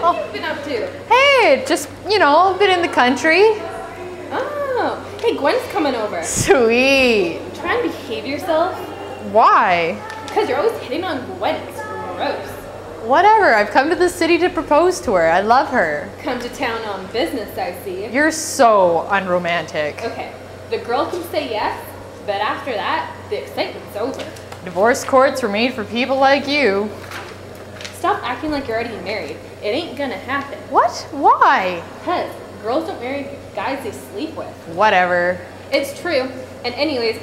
What have you been up to? Hey, just, you know, been in the country. Oh, hey, Gwen's coming over. Sweet. Try and behave yourself. Why? Because you're always hitting on Gwen. It's gross. Whatever, I've come to the city to propose to her. I love her. Come to town on business, I see. You're so unromantic. Okay, the girl can say yes, but after that, the excitement's over. Divorce courts were made for people like you. Stop acting like you're already married. It ain't gonna happen. What? Why? Because girls don't marry guys they sleep with. Whatever. It's true. And anyways,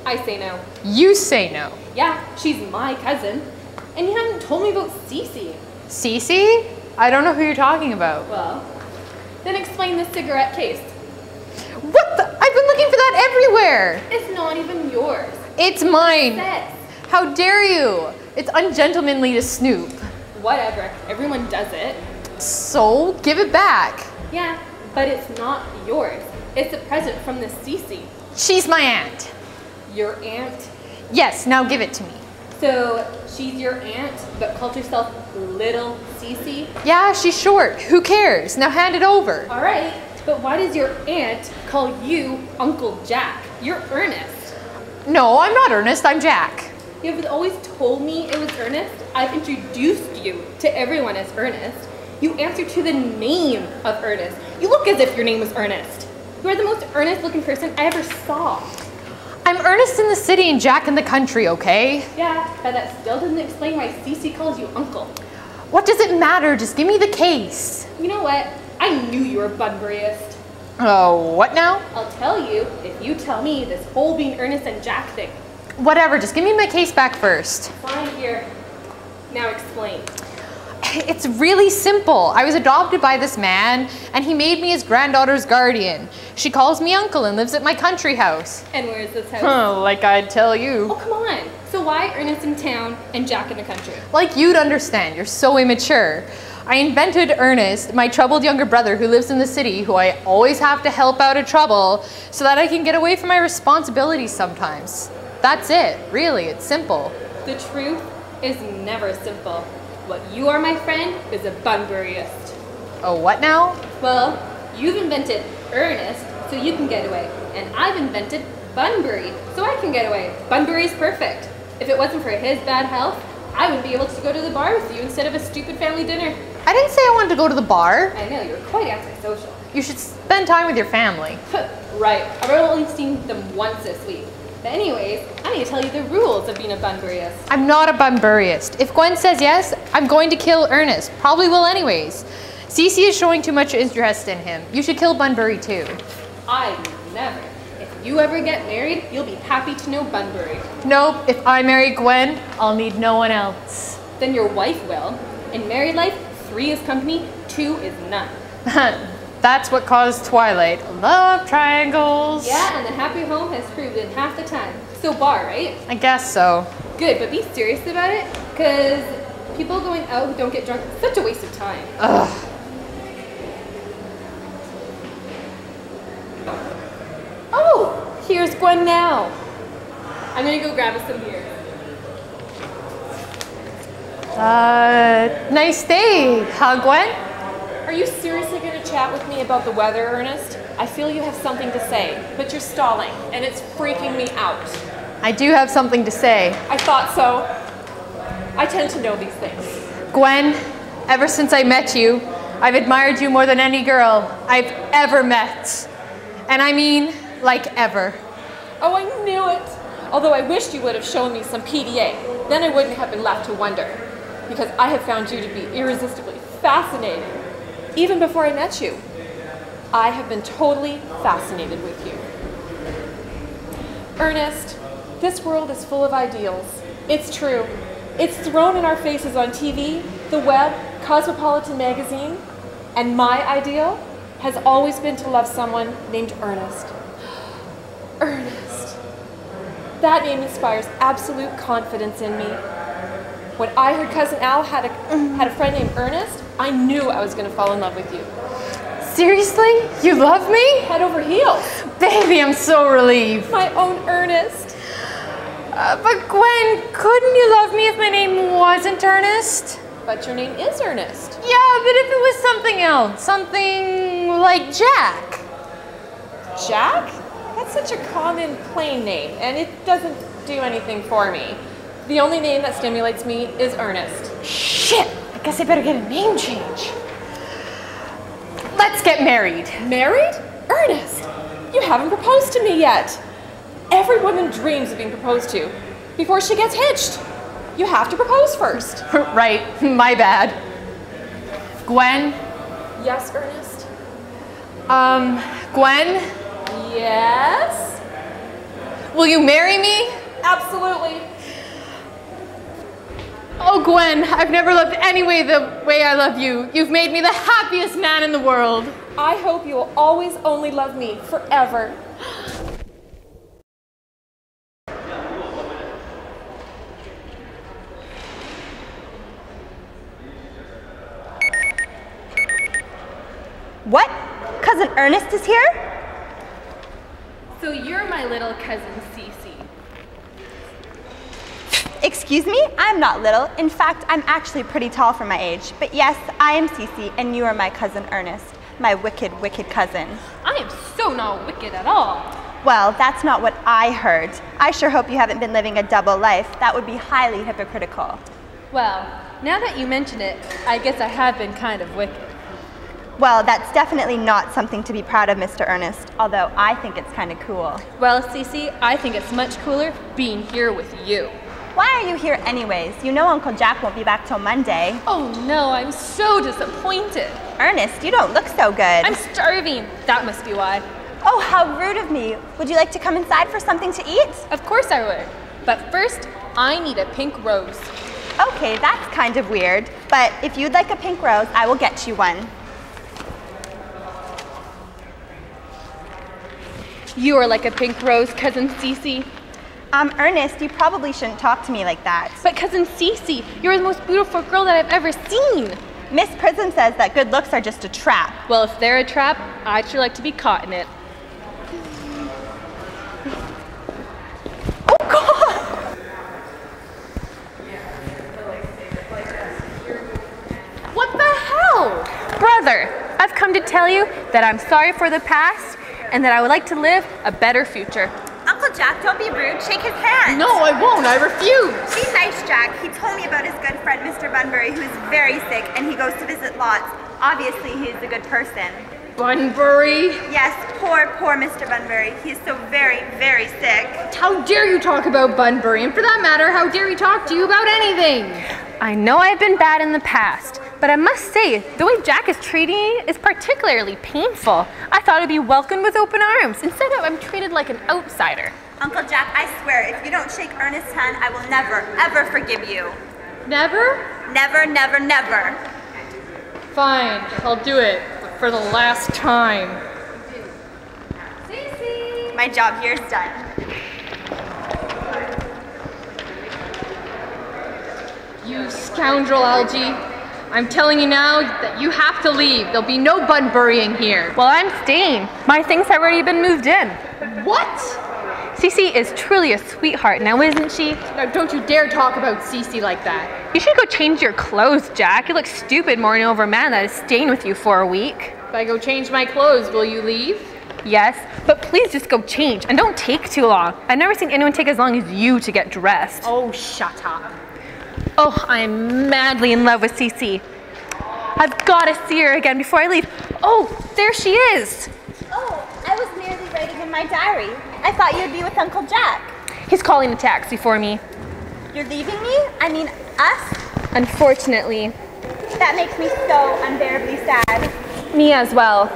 I say no. You say no. Yeah, she's my cousin. And you haven't told me about Cece. Cece? I don't know who you're talking about. Well, then explain the cigarette case. What the? I've been looking for that everywhere. It's not even yours. It's mine. Yes. How dare you? It's ungentlemanly to snoop. Whatever. Everyone does it. So, give it back. Yeah, but it's not yours. It's a present from the Cece. She's my aunt. Your aunt? Yes, now give it to me. So, she's your aunt, but calls herself Little Cece? Yeah, she's short. Who cares? Now hand it over. All right, but why does your aunt call you Uncle Jack? You're Ernest. No, I'm not Ernest. I'm Jack. You have always told me it was Ernest. I've introduced you to everyone as Ernest. You answer to the name of Ernest. You look as if your name was Ernest. You are the most earnest looking person I ever saw. I'm Ernest in the city and Jack in the country, okay? Yeah, but that still doesn't explain why Cece calls you uncle. What does it matter? Just give me the case. You know what? I knew you were Bunburyist. Oh, what now? I'll tell you if you tell me this whole being Ernest and Jack thing. Whatever, just give me my case back first. Fine, here. Now explain. It's really simple. I was adopted by this man, and he made me his granddaughter's guardian. She calls me uncle and lives at my country house. And where is this house? Like I'd tell you. Oh, come on. So why Ernest in town and Jack in the country? Like you'd understand. You're so immature. I invented Ernest, my troubled younger brother who lives in the city, who I always have to help out of trouble so that I can get away from my responsibilities sometimes. That's it. Really, it's simple. The truth is never simple. What you are, my friend, is a Bunburyist. Oh, what now? Well, you've invented Ernest so you can get away, and I've invented Bunbury so I can get away. Bunbury's perfect. If it wasn't for his bad health, I wouldn't be able to go to the bar with you instead of a stupid family dinner. I didn't say I wanted to go to the bar. I know, you're quite antisocial. You should spend time with your family. Right, I've only seen them once this week. But anyways, I need to tell you the rules of being a Bunburyist. I'm not a Bunburyist. If Gwen says yes, I'm going to kill Ernest. Probably will anyways. Cece is showing too much interest in him. You should kill Bunbury too. I never. If you ever get married, you'll be happy to know Bunbury. Nope, if I marry Gwen, I'll need no one else. Then your wife will. In married life, 3 is company, 2 is none. That's what caused Twilight. Love triangles. Yeah, and the happy home has proved in half the time. So bar, right? I guess so. Good, but be serious about it, because people going out who don't get drunk is such a waste of time. Ugh. Oh, here's Gwen now. I'm gonna go grab us some beer. Nice day, huh, Gwen? Are you seriously going to chat with me about the weather, Ernest? I feel you have something to say, but you're stalling, and it's freaking me out. I do have something to say. I thought so. I tend to know these things. Gwen, ever since I met you, I've admired you more than any girl I've ever met. And I mean, like ever. Oh, I knew it! Although I wished you would have shown me some PDA. Then I wouldn't have been left to wonder. Because I have found you to be irresistibly fascinating. Even before I met you, I have been totally fascinated with you. Ernest, this world is full of ideals. It's true. It's thrown in our faces on TV, the web, Cosmopolitan magazine, and my ideal has always been to love someone named Ernest. Ernest. That name inspires absolute confidence in me. When I heard Cousin Al had a friend named Ernest, I knew I was going to fall in love with you. Seriously? You love me? Head over heels. Baby, I'm so relieved. My own Ernest. But Gwen, couldn't you love me if my name wasn't Ernest? But your name is Ernest. Yeah, but if it was something else, something like Jack. Jack? That's such a common, plain name, and it doesn't do anything for me. The only name that stimulates me is Ernest. Shit, I guess I better get a name change. Let's get married. Married? Ernest, you haven't proposed to me yet. Every woman dreams of being proposed to before she gets hitched. You have to propose first. Right, my bad. Gwen? Yes, Ernest? Gwen? Yes? Will you marry me? Absolutely. Oh, Gwen, I've never loved any way the way I love you. You've made me the happiest man in the world. I hope you will always only love me forever. What? Cousin Ernest is here? So you're my little cousin Cece. Excuse me? I'm not little. In fact, I'm actually pretty tall for my age. But yes, I am Cece, and you are my cousin Ernest, my wicked, wicked cousin. I am so not wicked at all. Well, that's not what I heard. I sure hope you haven't been living a double life. That would be highly hypocritical. Well, now that you mention it, I guess I have been kind of wicked. Well, that's definitely not something to be proud of, Mr. Ernest, although I think it's kind of cool. Well, Cece, I think it's much cooler being here with you. Why are you here anyways? You know Uncle Jack won't be back till Monday. Oh no, I'm so disappointed. Ernest, you don't look so good. I'm starving. That must be why. Oh, how rude of me. Would you like to come inside for something to eat? Of course I would. But first, I need a pink rose. Okay, that's kind of weird. But if you'd like a pink rose, I will get you one. You are like a pink rose, Cousin Cece. Ernest, you probably shouldn't talk to me like that. But Cousin Cece, you're the most beautiful girl that I've ever seen. Miss Prism says that good looks are just a trap. Well, if they're a trap, I'd sure like to be caught in it. Oh, God! What the hell? Brother, I've come to tell you that I'm sorry for the past and that I would like to live a better future. Uncle Jack, don't be rude. Shake his hand. No, I won't. I refuse. Be nice, Jack. He told me about his good friend, Mr. Bunbury, who is very sick, and he goes to visit lots. Obviously, he is a good person. Bunbury? Yes, poor, poor Mr. Bunbury. He is so very, very sick. How dare you talk about Bunbury? And for that matter, how dare he talk to you about anything? I know I've been bad in the past, but I must say, the way Jack is treating me is particularly painful. I thought I'd be welcomed with open arms. Instead of, I'm treated like an outsider. Uncle Jack, I swear, if you don't shake Ernest's hand, I will never, ever forgive you. Never? Never, never, never. Fine, I'll do it, but for the last time. Cece! My job here is done. You scoundrel, Algie. I'm telling you now that you have to leave. There'll be no Bunburying here. Well, I'm staying. My things have already been moved in. What? Cece is truly a sweetheart, now isn't she? Now don't you dare talk about Cece like that. You should go change your clothes, Jack. You look stupid mourning over a man that is staying with you for a week. If I go change my clothes, will you leave? Yes, but please just go change and don't take too long. I've never seen anyone take as long as you to get dressed. Oh, shut up. Oh, I am madly in love with Cece. I've got to see her again before I leave. Oh, there she is. Oh, I was merely writing in my diary. I thought you'd be with Uncle Jack. He's calling a taxi for me. You're leaving me? I mean, us? Unfortunately. That makes me so unbearably sad. Me as well.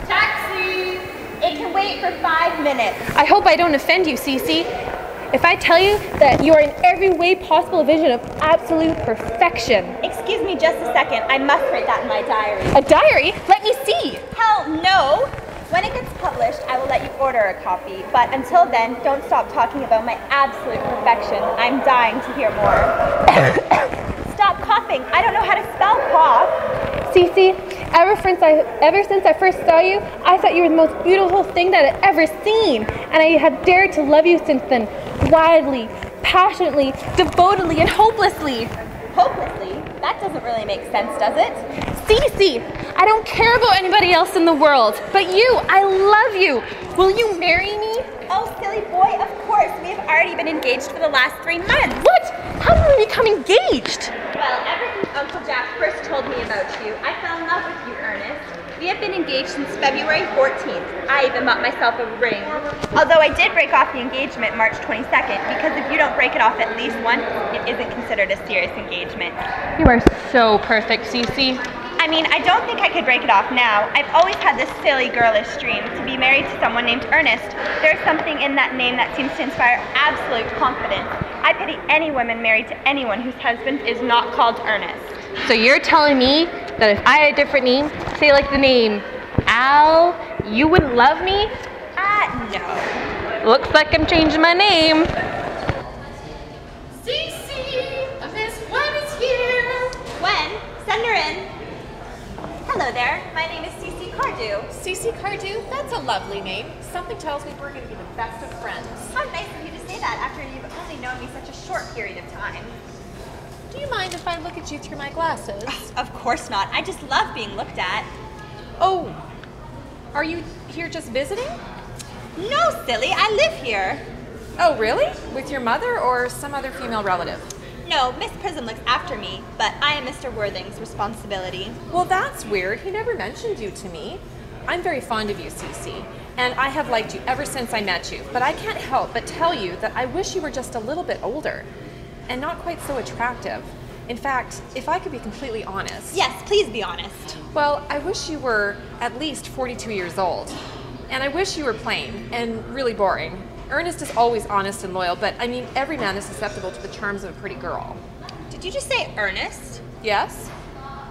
Taxi! It can wait for 5 minutes. I hope I don't offend you, Cece. If I tell you that you are in every way possible a vision of absolute perfection. Excuse me just a second. I must write that in my diary. A diary? Let me see. Hell no! When it gets published, I will let you order a copy. But until then, don't stop talking about my absolute perfection. I'm dying to hear more. Stop coughing. I don't know how to spell cough. Cece, ever since I first saw you, I thought you were the most beautiful thing that I'd ever seen. And I have dared to love you since then. Wildly, passionately, devotedly, and hopelessly. Hopelessly? that doesn't really make sense, does it? Cece, I don't care about anybody else in the world, but you, I love you. Will you marry me? Oh, silly boy, of course. We have already been engaged for the last 3 months. What? How did we become engaged? Well, ever since Uncle Jack first told me about you, I fell in love with you, Ernest. We have been engaged since February 14th. I even bought myself a ring. Although I did break off the engagement March 22nd, because if you don't break it off at least once, it isn't considered a serious engagement. You are so perfect, Cece. I mean, I don't think I could break it off now. I've always had this silly girlish dream to be married to someone named Ernest. There's something in that name that seems to inspire absolute confidence. I pity any woman married to anyone whose husband is not called Ernest. So you're telling me that if I had a different name, say like the name Al, you wouldn't love me? No. Looks like I'm changing my name. Cece, Miss Gwen is here. Gwen, send her in. Hello there, my name is Cece Cardew. Cece Cardew, that's a lovely name. Something tells me we're going to be the best of friends. How nice of you to say that after you've only known me such a short period of time. Do you mind if I look at you through my glasses? Of course not. I just love being looked at. Oh, are you here just visiting? No, silly, I live here. Oh, really? With your mother or some other female relative? No, Miss Prism looks after me, but I am Mr. Worthing's responsibility. Well, that's weird. He never mentioned you to me. I'm very fond of you, Cece, and I have liked you ever since I met you, but I can't help but tell you that I wish you were just a little bit older and not quite so attractive. In fact, if I could be completely honest. Yes, please be honest. Well, I wish you were at least 42 years old. And I wish you were plain and really boring. Ernest is always honest and loyal, but I mean, every man is susceptible to the charms of a pretty girl. Did you just say Ernest? Yes?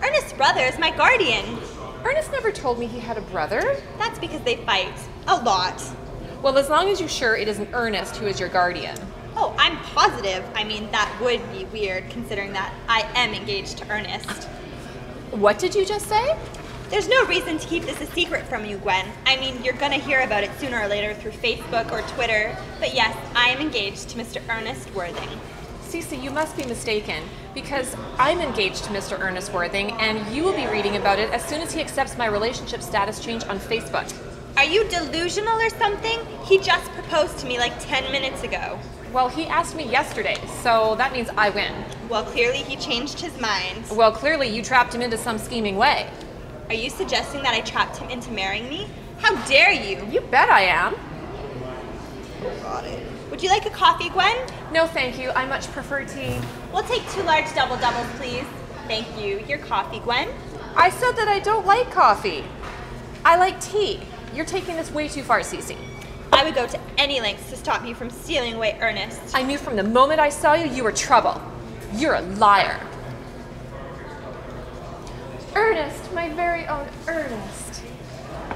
Ernest's brother is my guardian. Ernest never told me he had a brother. That's because they fight. A lot. Well, as long as you're sure it isn't Ernest who is your guardian. Oh, I'm positive. I mean, that would be weird considering that I am engaged to Ernest. What did you just say? There's no reason to keep this a secret from you, Gwen. I mean, you're gonna hear about it sooner or later through Facebook or Twitter. But yes, I am engaged to Mr. Ernest Worthing. Cece, you must be mistaken, because I'm engaged to Mr. Ernest Worthing, and you will be reading about it as soon as he accepts my relationship status change on Facebook. Are you delusional or something? He just proposed to me like 10 minutes ago. Well, he asked me yesterday, so that means I win. Well, clearly he changed his mind. Well, clearly you trapped him into some scheming way. Are you suggesting that I trapped him into marrying me? How dare you? You bet I am. Got it. Would you like a coffee, Gwen? No, thank you. I much prefer tea. We'll take 2 large double-doubles, please. Thank you. Your coffee, Gwen? I said that I don't like coffee. I like tea. You're taking this way too far, Cece. I would go to any lengths to stop you from stealing away Ernest. I knew from the moment I saw you, you were trouble. You're a liar. Ernest, my very own Ernest.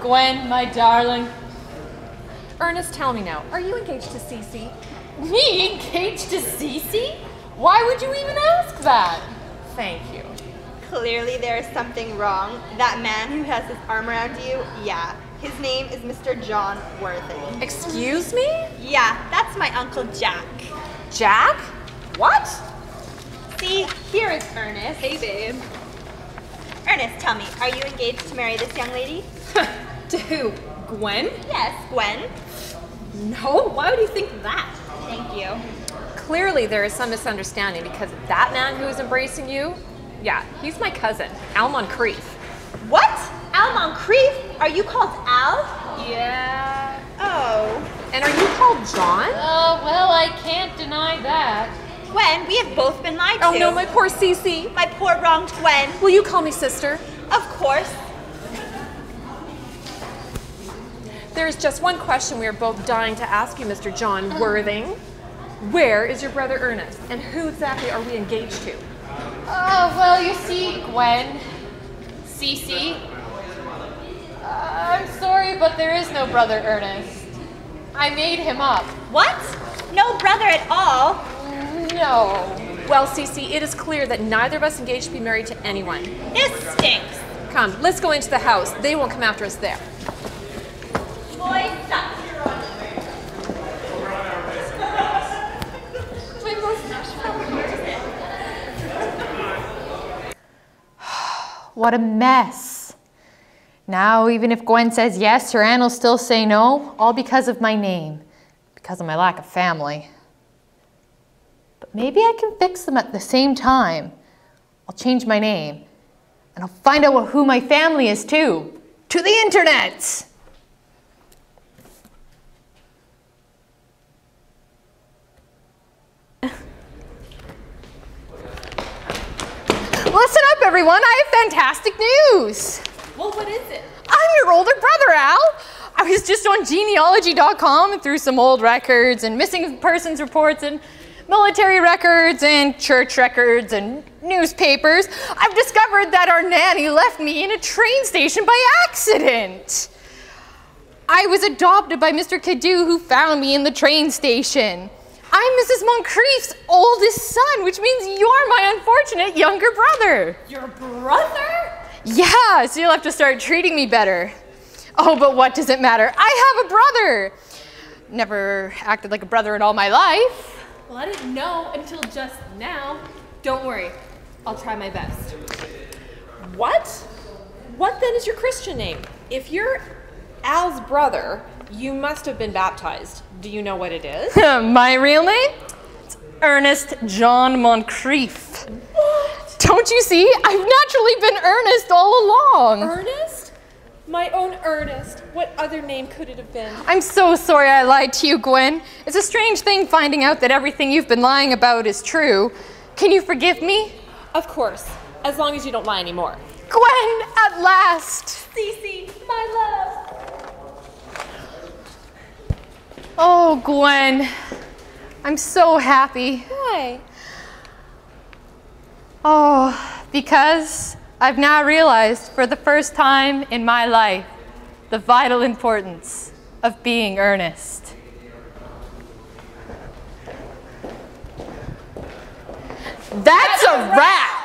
Gwen, my darling. Ernest, tell me now, are you engaged to Cece? Me engaged to Cece? Why would you even ask that? Thank you. Clearly there is something wrong. That man who has his arm around you, yeah. His name is Mr. John Worthing. Excuse me? Yeah, that's my Uncle Jack. Jack? What? See, here is Ernest. Hey, babe. Ernest, tell me, are you engaged to marry this young lady? To who? Gwen? Yes, Gwen. No, why would you think that? Thank you. Clearly there is some misunderstanding because that man who is embracing you, yeah, he's my cousin, Al Moncrief. What? Al Moncrief? Are you called Al? Yeah. Oh. And are you called John? Oh, well, I can't deny that. Gwen, we have both been lied to. Oh no, my poor Cece. My poor wronged Gwen. Will you call me sister? Of course. There is just one question we are both dying to ask you, Mr. John Worthing. Where is your brother Ernest, and who exactly are we engaged to? Oh, well, you see, Gwen, Cece, I'm sorry, but there is no brother Ernest. I made him up. What? No brother at all? No. Well, Cece, it is clear that neither of us engaged to be married to anyone. This stinks. Come, let's go into the house. They won't come after us there. Boy, stop. What a mess. Now, even if Gwen says yes, her aunt will still say no, all because of my name, because of my lack of family. But maybe I can fix them at the same time. I'll change my name, and I'll find out who my family is too. To the internet! Listen up, everyone. I have fantastic news. Well, what is it? I'm your older brother, Al. I was just on genealogy.com and through some old records and missing persons reports and military records and church records and newspapers. I've discovered that our nanny left me in a train station by accident. I was adopted by Mr. Cadieux, who found me in the train station. I'm Mrs. Moncrief's oldest son, which means you're my unfortunate younger brother. Your brother? Yeah, so you'll have to start treating me better. Oh, but what does it matter? I have a brother. Never acted like a brother in all my life. Well, I didn't know until just now. Don't worry, I'll try my best. What? What then is your Christian name? If you're Al's brother, you must have been baptized. Do you know what it is? My real name? It's Ernest John Moncrief. What? Don't you see? I've naturally been Ernest all along. Ernest? My own Ernest. What other name could it have been? I'm so sorry I lied to you, Gwen. It's a strange thing finding out that everything you've been lying about is true. Can you forgive me? Of course, as long as you don't lie anymore. Gwen, at last. Cece, my love. Oh, Gwen, I'm so happy. Why? Oh, because I've now realized for the first time in my life the vital importance of being earnest. That's a wrap!